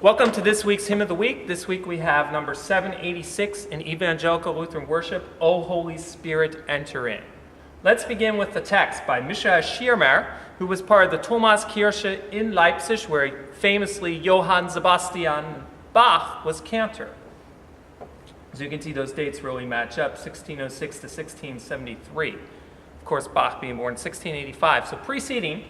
Welcome to this week's Hymn of the Week. This week we have number 786 in Evangelical Lutheran Worship, O Holy Spirit, Enter In. Let's begin with the text by Michael Schirmer, who was part of the Thomaskirche in Leipzig, where famously Johann Sebastian Bach was cantor. As you can see, those dates really match up, 1606 to 1673. Of course, Bach being born in 1685, so preceding.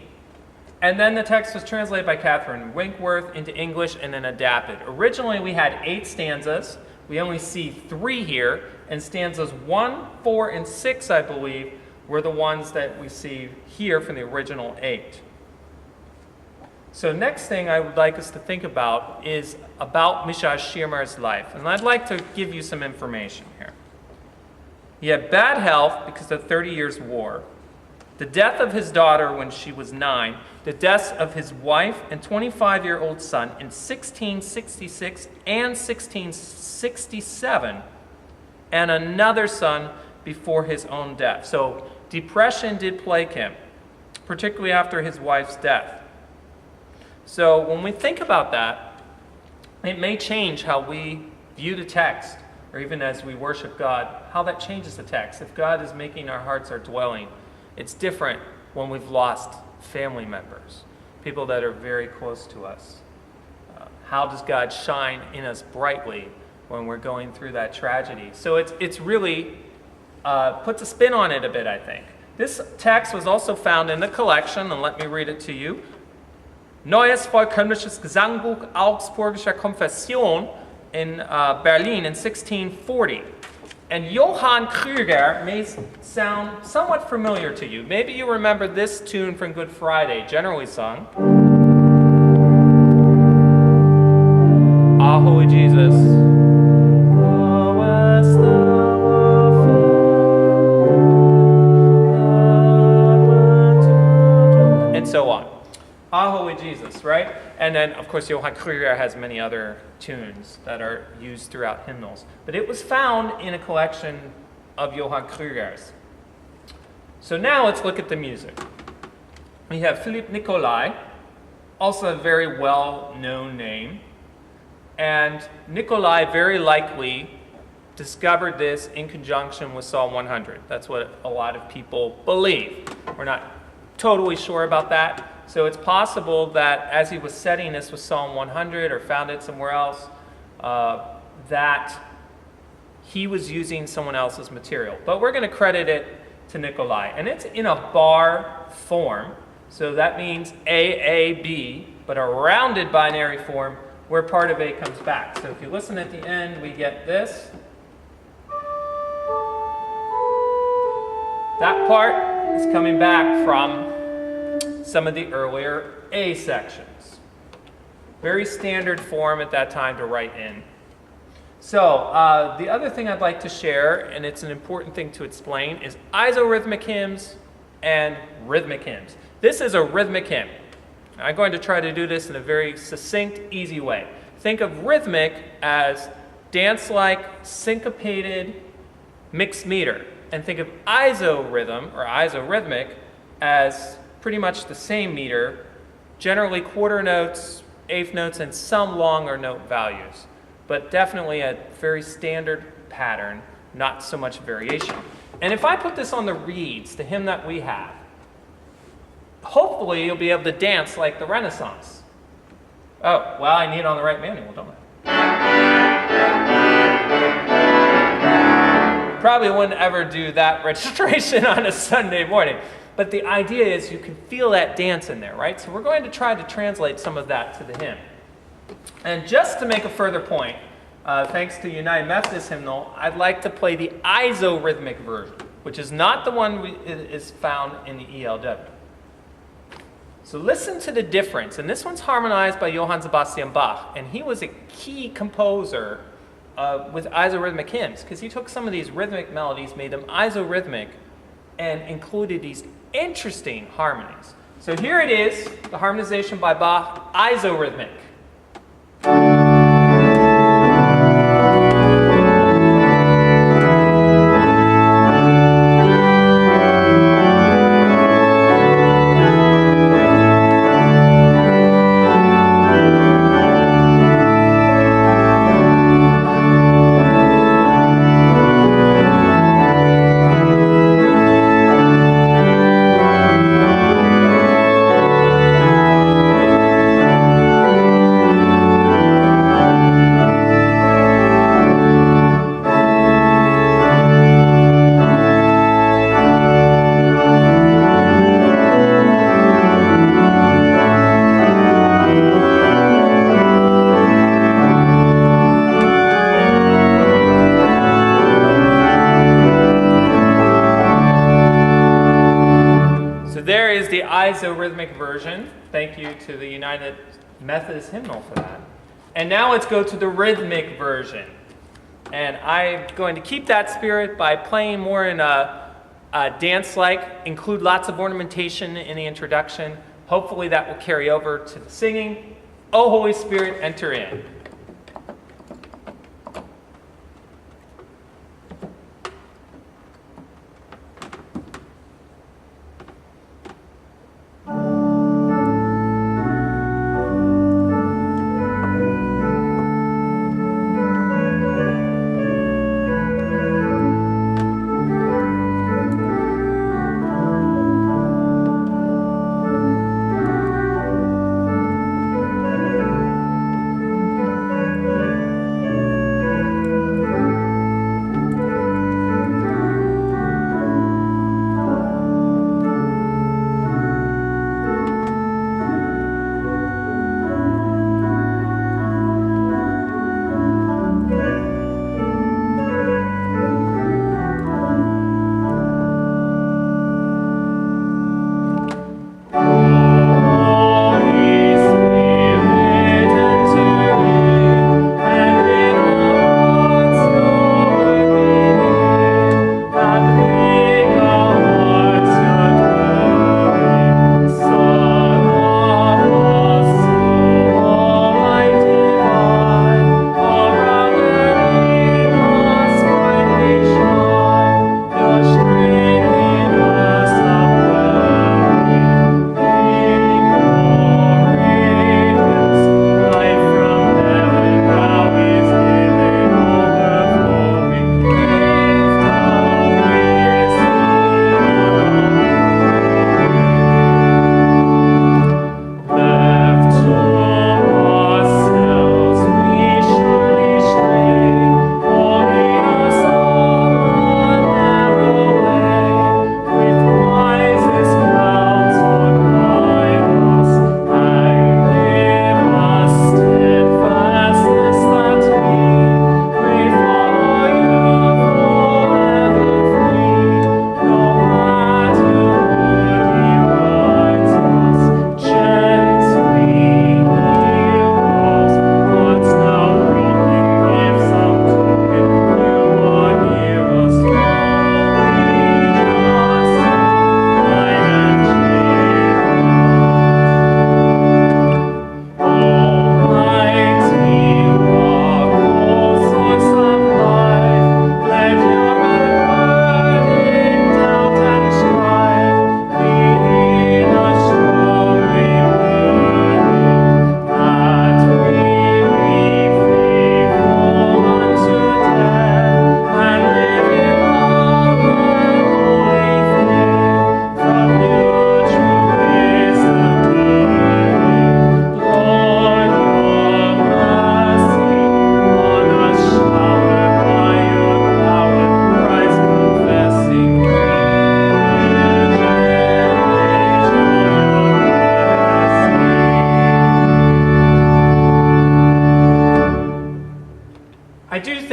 And then the text was translated by Catherine Winkworth into English and then adapted. Originally, we had 8 stanzas. We only see 3 here, and stanzas 1, 4, and 6, I believe, were the ones that we see here from the original 8. So next thing I would like us to think about is about Michael Schirmer's life. And I'd like to give you some information here. He had bad health because of the 30 Years' War, the death of his daughter when she was 9, the deaths of his wife and 25-year-old son in 1666 and 1667, and another son before his own death. So depression did plague him, particularly after his wife's death. So when we think about that, it may change how we view the text, or even as we worship God, how that changes the text. If God is making our hearts our dwelling, it's different when we've lost family members, people that are very close to us. How does God shine in us brightly when we're going through that tragedy? So it's really puts a spin on it a bit, I think. This text was also found in the collection, and let me read it to you. Neues Vollkömmliches Gesangbuch Augsburgischer Konfession in Berlin in 1640. And Johann Krüger may sound somewhat familiar to you. Maybe you remember this tune from Good Friday, generally sung. Ah, Holy Jesus. And so on. Ah, Holy Jesus, right? And then, of course, Johann Krüger has many other tunes that are used throughout hymnals. But it was found in a collection of Johann Krüger's. So now let's look at the music. We have Philipp Nicolai, also a very well-known name. And Nicolai very likely discovered this in conjunction with Psalm 100. That's what a lot of people believe. We're not totally sure about that. So it's possible that as he was setting this with Psalm 100 or found it somewhere else, that he was using someone else's material. But we're going to credit it to Nicolai. And it's in a bar form. So that means A, A, B, but a rounded binary form where part of A comes back. So if you listen at the end, we get this. That part is coming back from some of the earlier A sections. Very standard form at that time to write in. So the other thing I'd like to share, and it's an important thing to explain, is isorhythmic hymns and rhythmic hymns. This is a rhythmic hymn. I'm going to try to do this in a very succinct, easy way. Think of rhythmic as dance-like, syncopated, mixed meter. And think of isorhythm, or isorhythmic, as pretty much the same meter, generally quarter notes, eighth notes, and some longer note values. But definitely a very standard pattern, not so much variation. And if I put this on the reeds, the hymn that we have, hopefully you'll be able to dance like the Renaissance. Oh, well, I need it on the right manual, don't I? Probably wouldn't ever do that registration on a Sunday morning. But the idea is you can feel that dance in there, right? So we're going to try to translate some of that to the hymn. And just to make a further point, thanks to United Methodist Hymnal, I'd like to play the isorhythmic version, which is not the one is found in the ELW. So listen to the difference. And this one's harmonized by Johann Sebastian Bach. And he was a key composer with isorhythmic hymns, because he took some of these rhythmic melodies, made them isorhythmic, and included these interesting harmonies. So here it is, the harmonization by Bach, isorhythmic. there is the isorhythmic version. Thank you to the United Methodist Hymnal for that. And now let's go to the rhythmic version. And I'm going to keep that spirit by playing more in a dance-like, include lots of ornamentation in the introduction. Hopefully that will carry over to the singing. O Holy Spirit, enter in.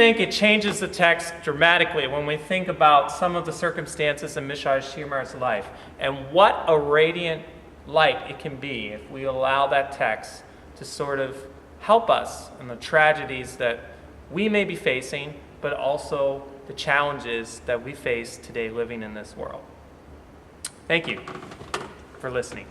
think it changes the text dramatically when we think about some of the circumstances in Mishai Shimar's life and what a radiant light it can be if we allow that text to sort of help us in the tragedies that we may be facing, but also the challenges that we face today living in this world. Thank you for listening.